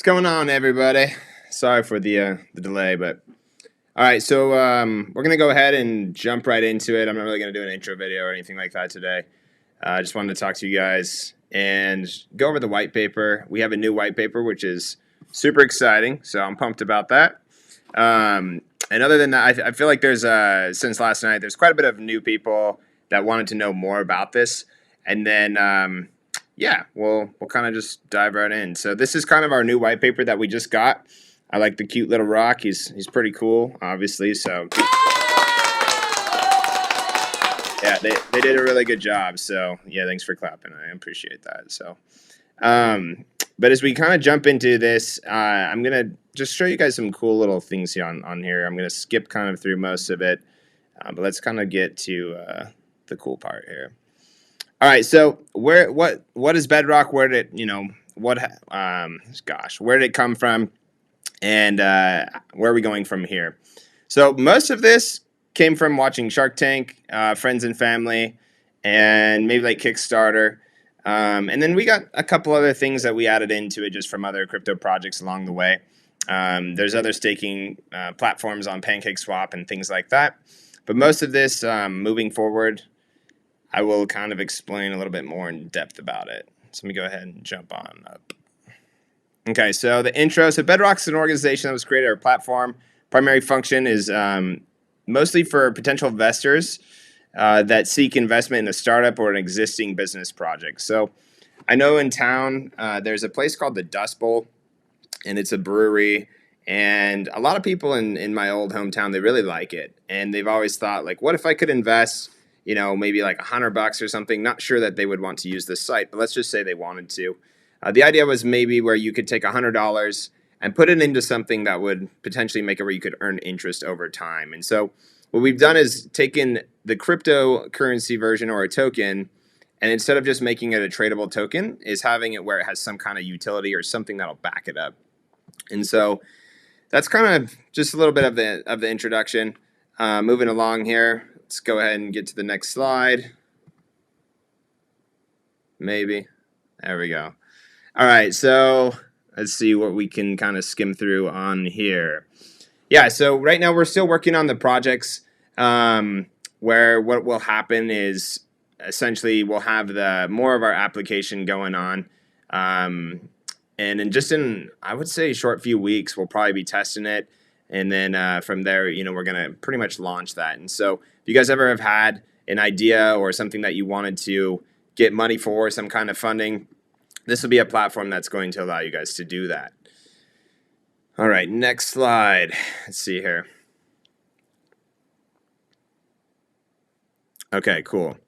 What's going on, everybody? Sorry for the delay, but all right. So we're gonna go ahead and jump right into it. I'm not really gonna do an intro video or anything like that today. I just wanted to talk to you guys and go over the white paper. We have a new white paper, which is super exciting. So I'm pumped about that. And other than that, I feel like there's since last night, there's quite a bit of new people that wanted to know more about this, and then. Yeah, we'll kind of just dive right in. So this is kind of our new white paper that we just got. I like the cute little rock. He's pretty cool, obviously. So yeah, they did a really good job. So yeah, thanks for clapping. I appreciate that. So, but as we kind of jump into this, I'm gonna just show you guys some cool little things here on here. I'm gonna skip kind of through most of it, but let's kind of get to the cool part here. All right, so what is Bedrock? Where did where did it come from, and where are we going from here? So most of this came from watching Shark Tank, friends and family, and maybe like Kickstarter, and then we got a couple other things that we added into it just from other crypto projects along the way. There's other staking platforms on PancakeSwap and things like that, but most of this moving forward, I will kind of explain a little bit more in depth about it. So let me go ahead and jump on up. Okay, so the intro. So Bedrock's an organization that was created, our platform. Primary function is mostly for potential investors that seek investment in a startup or an existing business project. So I know in town there's a place called the Dust Bowl, and it's a brewery. And a lot of people in my old hometown, they really like it. And they've always thought, like, what if I could invest, maybe like $100 or something? Not sure that they would want to use this site, but let's just say they wanted to. The idea was maybe where you could take $100 and put it into something that would potentially make it where you could earn interest over time. And so what we've done is taken the cryptocurrency version or a token, and instead of just making it a tradable token, is having it where it has some kind of utility or something that'll back it up. And so that's kind of just a little bit of the introduction. Moving along here. Let's go ahead and get to the next slide. Maybe. There we go. All right, so let's see what we can kind of skim through on here. Yeah, so right now we're still working on the projects where what will happen is essentially we'll have more of our application going on. And in I would say short few weeks, we'll probably be testing it. And then from there, we're going to pretty much launch that. And so if you guys ever have had an idea or something that you wanted to get money for, some kind of funding, this will be a platform that's going to allow you guys to do that. All right, next slide. Let's see here. Okay, cool.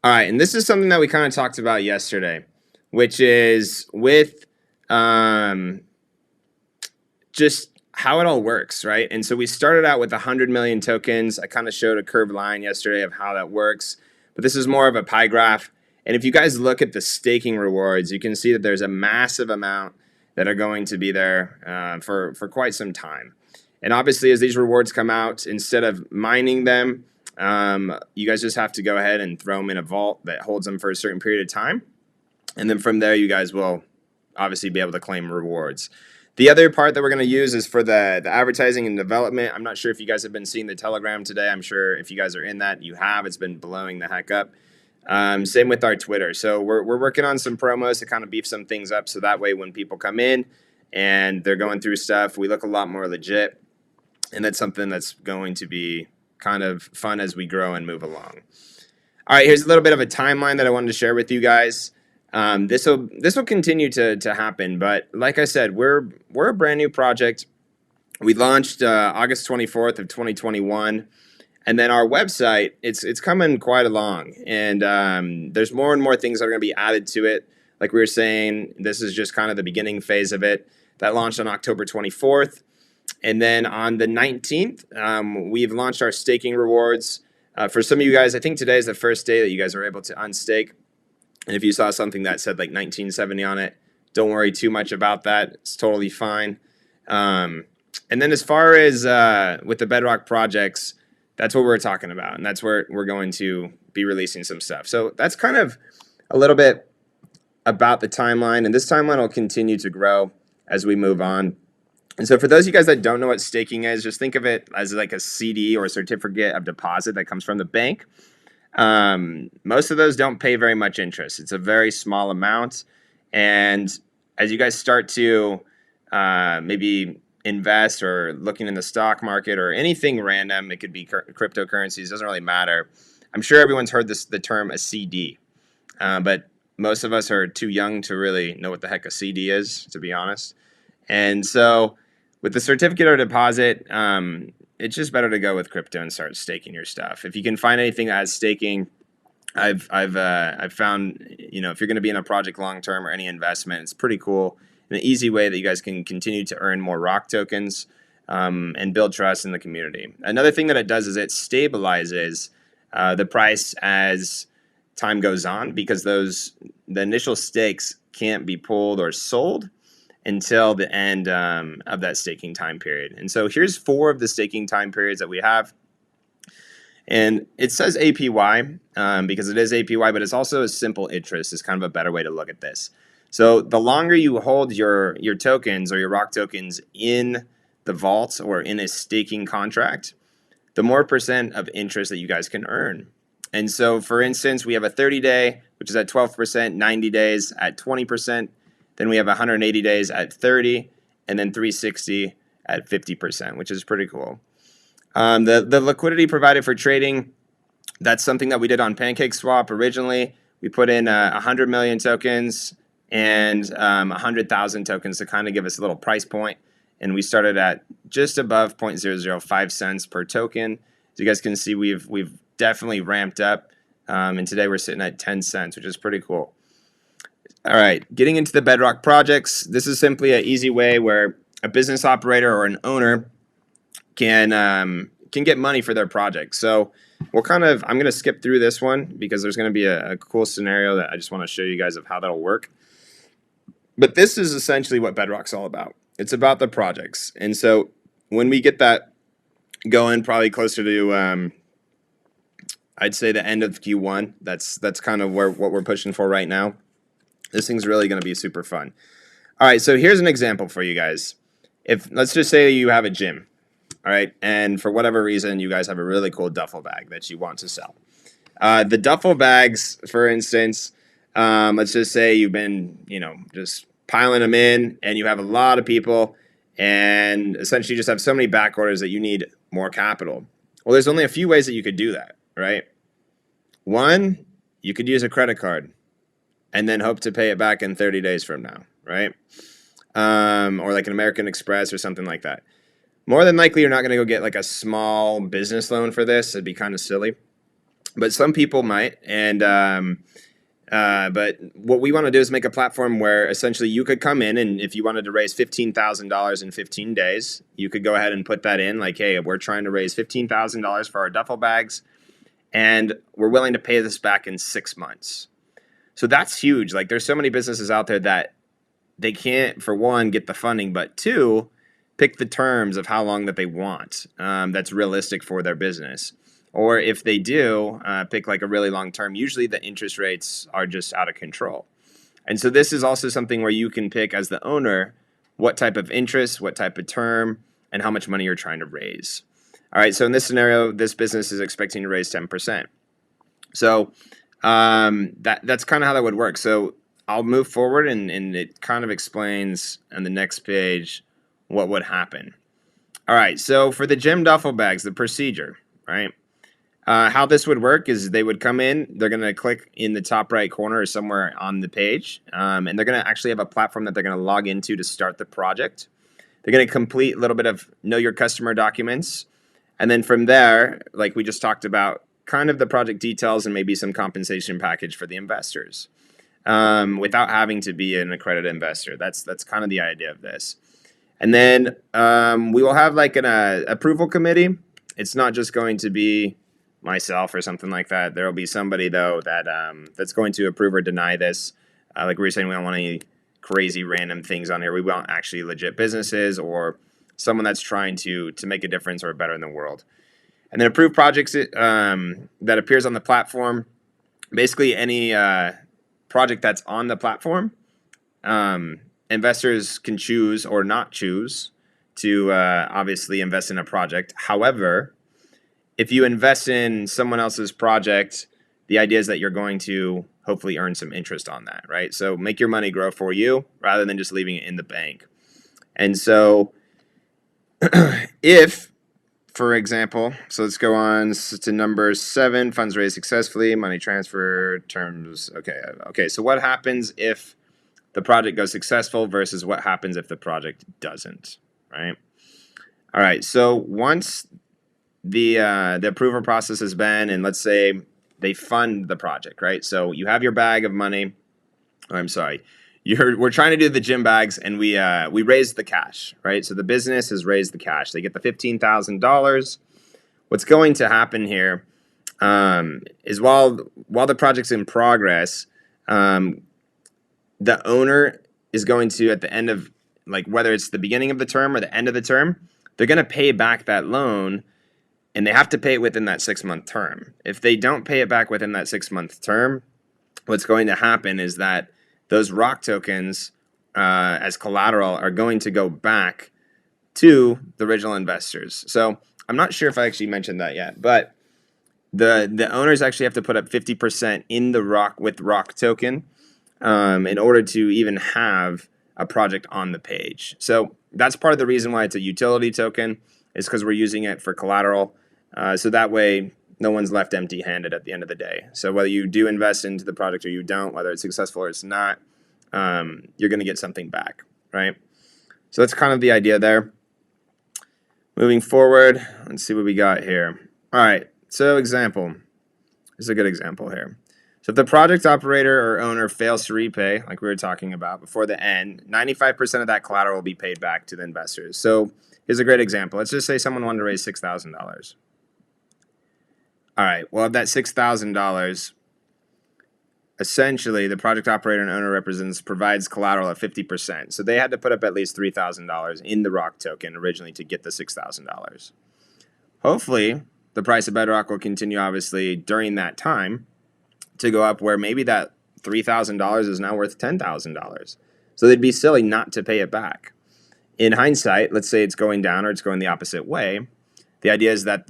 All right, and this is something that we kind of talked about yesterday, which is with just how it all works, right? And so we started out with 100 million tokens. I kind of showed a curved line yesterday of how that works, but this is more of a pie graph. And if you guys look at the staking rewards, you can see that there's a massive amount that are going to be there for quite some time. And obviously, as these rewards come out, instead of mining them, you guys just have to go ahead and throw them in a vault that holds them for a certain period of time. And then from there, you guys will obviously be able to claim rewards. The other part that we're going to use is for the advertising and development. I'm not sure if you guys have been seeing the Telegram today. I'm sure if you guys are in that, you have. It's been blowing the heck up. Same with our Twitter. So we're working on some promos to kind of beef some things up, so that way when people come in and they're going through stuff, we look a lot more legit. And that's something that's going to be kind of fun as we grow and move along. All right, here's a little bit of a timeline that I wanted to share with you guys. This will continue to happen, but like I said, we're a brand new project. We launched August 24th of 2021, and then our website it's coming quite along, and there's more and more things that are going to be added to it. Like we were saying, this is just kind of the beginning phase of it. That launched on October 24th, and then on the 19th, we've launched our staking rewards. For some of you guys, I think today is the first day that you guys are able to unstake. And if you saw something that said like 1970 on it, don't worry too much about that. It's totally fine. And then as far as with the Bedrock projects, that's what we're talking about. And that's where we're going to be releasing some stuff. So that's kind of a little bit about the timeline. And this timeline will continue to grow as we move on. And so for those of you guys that don't know what staking is, just think of it as like a CD or a certificate of deposit that comes from the bank. Most of those don't pay very much interest. It's a very small amount. And as you guys start to maybe invest or looking in the stock market or anything random, it could be cryptocurrencies, doesn't really matter. I'm sure everyone's heard the term a CD, but most of us are too young to really know what the heck a CD is, to be honest. And so with the certificate or deposit, it's just better to go with crypto and start staking your stuff. If you can find anything that has staking, I've found, if you're going to be in a project long term or any investment, it's pretty cool and an easy way that you guys can continue to earn more ROC tokens and build trust in the community. Another thing that it does is it stabilizes the price as time goes on, because the initial stakes can't be pulled or sold until the end of that staking time period. And so here's 4 of the staking time periods that we have. And it says APY because it is APY, but it's also a simple interest is kind of a better way to look at this. So the longer you hold your tokens or your ROC tokens in the vault or in a staking contract, the more % of interest that you guys can earn. And so, for instance, we have a 30-day, which is at 12%, 90 days at 20%. Then we have 180 days at 30, and then 360 at 50%, which is pretty cool. The liquidity provided for trading, that's something that we did on PancakeSwap originally. We put in 100 million tokens and 100,000 tokens to kind of give us a little price point. And we started at just above 0.005 cents per token. As you guys can see, we've definitely ramped up. And today we're sitting at 10 cents, which is pretty cool. All right, getting into the Bedrock projects. This is simply an easy way where a business operator or an owner can get money for their project. So I'm going to skip through this one because there's going to be a cool scenario that I just want to show you guys of how that'll work. But this is essentially what Bedrock's all about. It's about the projects. And so when we get that going, probably closer to I'd say the end of Q1. That's kind of what we're pushing for right now. This thing's really going to be super fun. All right, so here's an example for you guys. Let's just say you have a gym, all right, and for whatever reason you guys have a really cool duffel bag that you want to sell. The duffel bags, for instance, let's just say you've been, just piling them in, and you have a lot of people, and essentially just have so many back orders that you need more capital. Well, there's only a few ways that you could do that, right? One, you could use a credit card and then hope to pay it back in 30 days from now, right? Or like an American Express or something like that. More than likely, you're not going to go get like a small business loan for this. It'd be kind of silly. But some people might. But what we want to do is make a platform where essentially you could come in, and if you wanted to raise $15,000 in 15 days, you could go ahead and put that in like, hey, we're trying to raise $15,000 for our duffel bags, and we're willing to pay this back in 6 months. So that's huge. Like, there's so many businesses out there that they can't, for one, get the funding, but two, pick the terms of how long that they want that's realistic for their business. Or if they do, pick like a really long term, usually the interest rates are just out of control. And so this is also something where you can pick as the owner what type of interest, what type of term, and how much money you're trying to raise. All right, so in this scenario, this business is expecting to raise 10%. So that's kind of how that would work. So I'll move forward, and it kind of explains on the next page what would happen. All right, so for the gym duffel bags, the procedure, right? How this would work is they would come in, they're going to click in the top right corner or somewhere on the page, and they're going to actually have a platform that they're going to log into to start the project. They're going to complete a little bit of know your customer documents, and then from there, like we just talked about, kind of the project details and maybe some compensation package for the investors without having to be an accredited investor. That's kind of the idea of this. And then we will have like an approval committee. It's not just going to be myself or something like that. There will be somebody, though, that's going to approve or deny this. Like we were saying, we don't want any crazy random things on here. We want actually legit businesses or someone that's trying to make a difference or better in the world. And then approved projects that appears on the platform. Basically, any project that's on the platform investors can choose or not choose to obviously invest in a project. However, if you invest in someone else's project, the idea is that you're going to hopefully earn some interest on that, right? So make your money grow for you rather than just leaving it in the bank. And so if, for example, so let's go on to number 7, funds raised successfully, money transfer terms. Okay. So what happens if the project goes successful versus what happens if the project doesn't, right? All right. So once the approval process has been, and let's say they fund the project, right? So you have your bag of money. I'm sorry. We're trying to do the gym bags, and we raised the cash, right? So the business has raised the cash. They get the $15,000. What's going to happen here is while the project's in progress, the owner is going to, at the end of, like, whether it's the beginning of the term or the end of the term, they're going to pay back that loan, and they have to pay it within that 6-month term. If they don't pay it back within that 6-month term, what's going to happen is that those ROC tokens as collateral are going to go back to the original investors. So I'm not sure if I actually mentioned that yet, but the owners actually have to put up 50% in the ROC token in order to even have a project on the page. So that's part of the reason why it's a utility token, is because we're using it for collateral. So that way, no one's left empty-handed at the end of the day. So whether you do invest into the product or you don't, whether it's successful or it's not, you're going to get something back, right? So that's kind of the idea there. Moving forward, let's see what we got here. All right, so example. This is a good example here. So if the project operator or owner fails to repay, like we were talking about, before the end, 95% of that collateral will be paid back to the investors. So here's a great example. Let's just say someone wanted to raise $6,000. All right, well, of that $6,000, essentially the project operator and owner provides collateral at 50%. So they had to put up at least $3,000 in the ROC token originally to get the $6,000. Hopefully, the price of Bedrock will continue, obviously, during that time to go up, where maybe that $3,000 is now worth $10,000. So they'd be silly not to pay it back. In hindsight, let's say it's going down or it's going the opposite way. The idea is that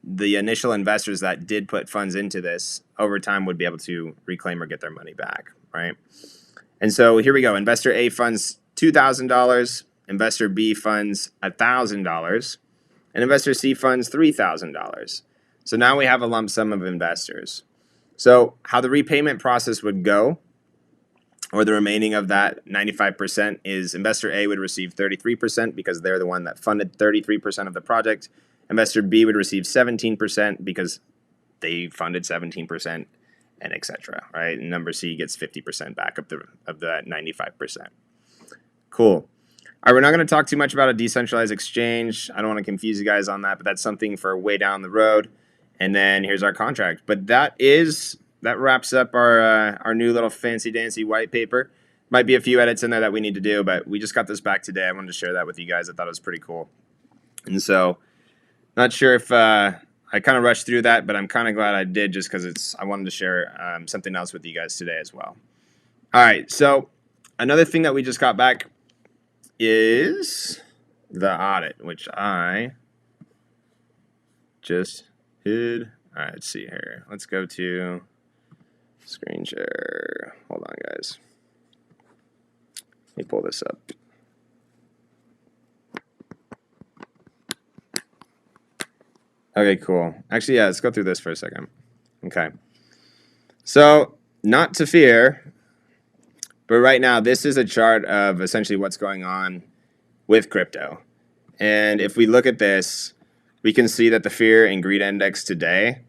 the initial investors that did put funds into this over time would be able to reclaim or get their money back, right? And so here we go. Investor A funds $2,000, investor B funds $1,000, and investor C funds $3,000. So now we have a lump sum of investors. So how the repayment process would go, or the remaining of that 95%, is investor A would receive 33% because they're the one that funded 33% of the project. Investor B would receive 17% because they funded 17%, and etc. Right? And number C gets 50% back of that 95%. Cool. All right, we're not going to talk too much about a decentralized exchange. I don't want to confuse you guys on that, but that's something for way down the road. And then here's our contract. But that wraps up our new little fancy dancy white paper. Might be a few edits in there that we need to do, but we just got this back today. I wanted to share that with you guys. I thought it was pretty cool. And so, not sure if I kind of rushed through that, but I'm kind of glad I did, just because I wanted to share something else with you guys today as well. All right, so another thing that we just got back is the audit, which I just hid. All right, let's see here. Let's go to screen share. Hold on, guys. Let me pull this up. Okay, cool. Actually, yeah, let's go through this for a second. Okay. So, not to fear, but right now, this is a chart of essentially what's going on with crypto. And if we look at this, we can see that the fear and greed index today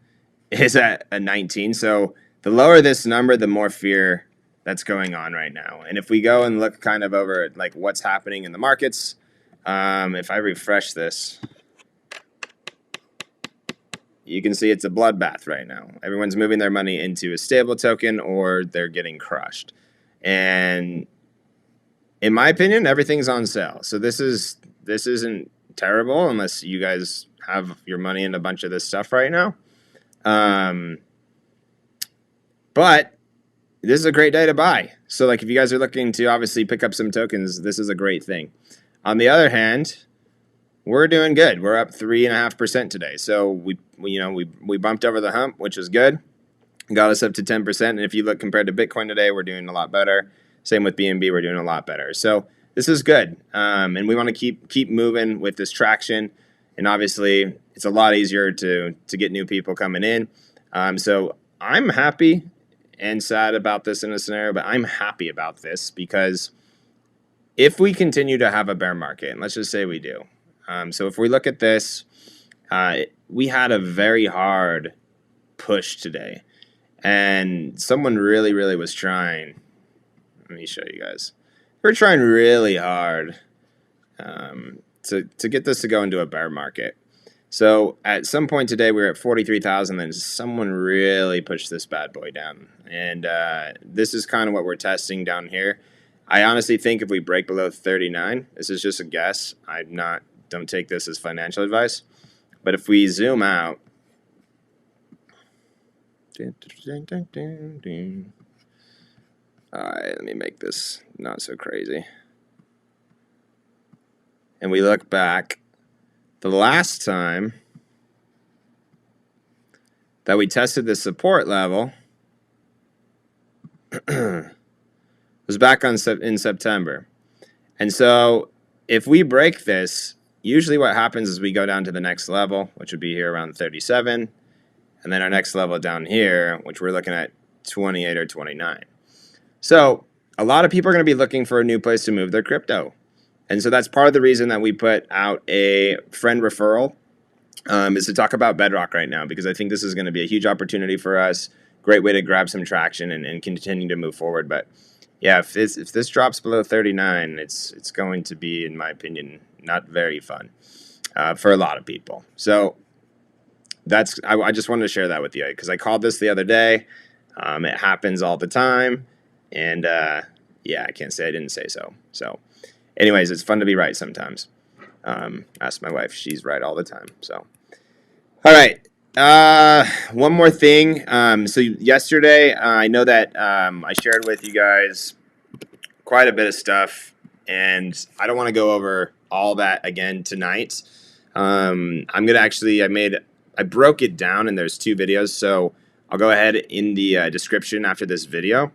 is at a 19. So the lower this number, the more fear that's going on right now. And if we go and look kind of over at like what's happening in the markets, if I refresh this, you can see it's a bloodbath right now. Everyone's moving their money into a stable token or they're getting crushed. And in my opinion, everything's on sale. So this isn't terrible unless you guys have your money in a bunch of this stuff right now. But this is a great day to buy. So like if you guys are looking to obviously pick up some tokens, this is a great thing. On the other hand, we're doing good. We're up 3.5% today. So we bumped over the hump, which was good. Got us up to 10%. And if you look compared to Bitcoin today, we're doing a lot better. Same with BNB, we're doing a lot better. So this is good. And we want to keep moving with this traction. And obviously, it's a lot easier to get new people coming in. So I'm happy and sad about this in a scenario, but I'm happy about this because if we continue to have a bear market, and let's just say we do. So if we look at this, we had a very hard push today. And someone really, really was trying. Let me show you guys. We're trying really hard to get this to go into a bear market. So at some point today, we were at 43,000. Then someone really pushed this bad boy down. And this is kind of what we're testing down here. I honestly think if we break below 39, this is just a guess. Don't take this as financial advice. But if we zoom out, all right, let me make this not so crazy. And we look back, the last time that we tested the support level was back in September. And so if we break this, usually what happens is we go down to the next level, which would be here around 37. And then our next level down here, which we're looking at 28 or 29. So a lot of people are going to be looking for a new place to move their crypto. And so that's part of the reason that we put out a friend referral is to talk about Bedrock right now, because I think this is going to be a huge opportunity for us. Great way to grab some traction and continue to move forward. But yeah, if this drops below 39, it's going to be, in my opinion, not very fun for a lot of people. So I just wanted to share that with you because I called this the other day. It happens all the time. And yeah, I can't say I didn't say so. So anyways, it's fun to be right sometimes. Ask my wife. She's right all the time. So, all right. One more thing. So yesterday, I know that I shared with you guys quite a bit of stuff, and I don't want to go over all that again tonight. I'm gonna actually, I broke it down, and there's 2 videos. So I'll go ahead in the description after this video.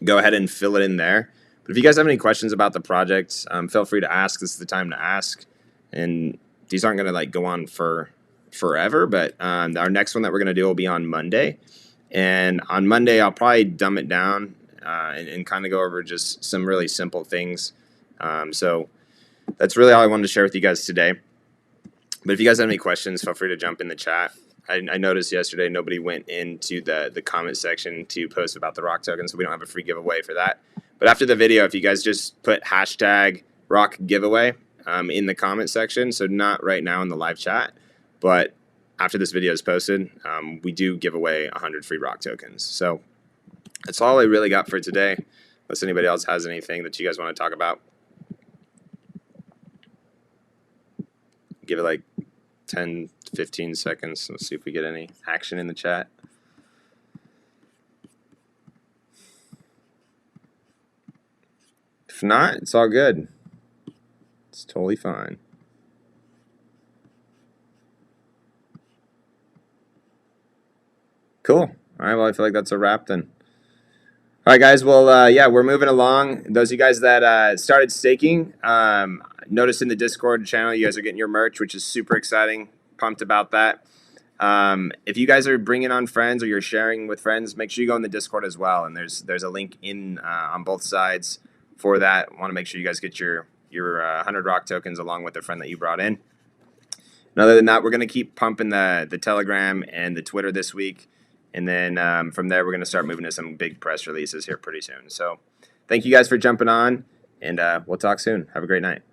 Go ahead and fill it in there. But if you guys have any questions about the project, feel free to ask. This is the time to ask. And these aren't going to go on for forever, but our next one that we're going to do will be on Monday. And on Monday, I'll probably dumb it down and kind of go over just some really simple things. So that's really all I wanted to share with you guys today. But if you guys have any questions, feel free to jump in the chat. I noticed yesterday nobody went into the comment section to post about the Rock token, so we don't have a free giveaway for that. But after the video, if you guys just put hashtag Rock giveaway in the comment section, so not right now in the live chat, but after this video is posted, we do give away 100 free Rock tokens. So that's all I really got for today, unless anybody else has anything that you guys want to talk about. Give it 10, 15 seconds. Let's see if we get any action in the chat. If not, it's all good. It's totally fine. Cool. All right, well, I feel like that's a wrap then. All right, guys. Well, yeah, we're moving along. Those of you guys that started staking, notice in the Discord channel, you guys are getting your merch, which is super exciting. Pumped about that. If you guys are bringing on friends or you're sharing with friends, make sure you go in the Discord as well. And there's a link in on both sides for that. Want to make sure you guys get your 100 Rock tokens along with the friend that you brought in. And other than that, we're going to keep pumping the Telegram and the Twitter this week. And then from there, we're going to start moving to some big press releases here pretty soon. So thank you guys for jumping on, and we'll talk soon. Have a great night.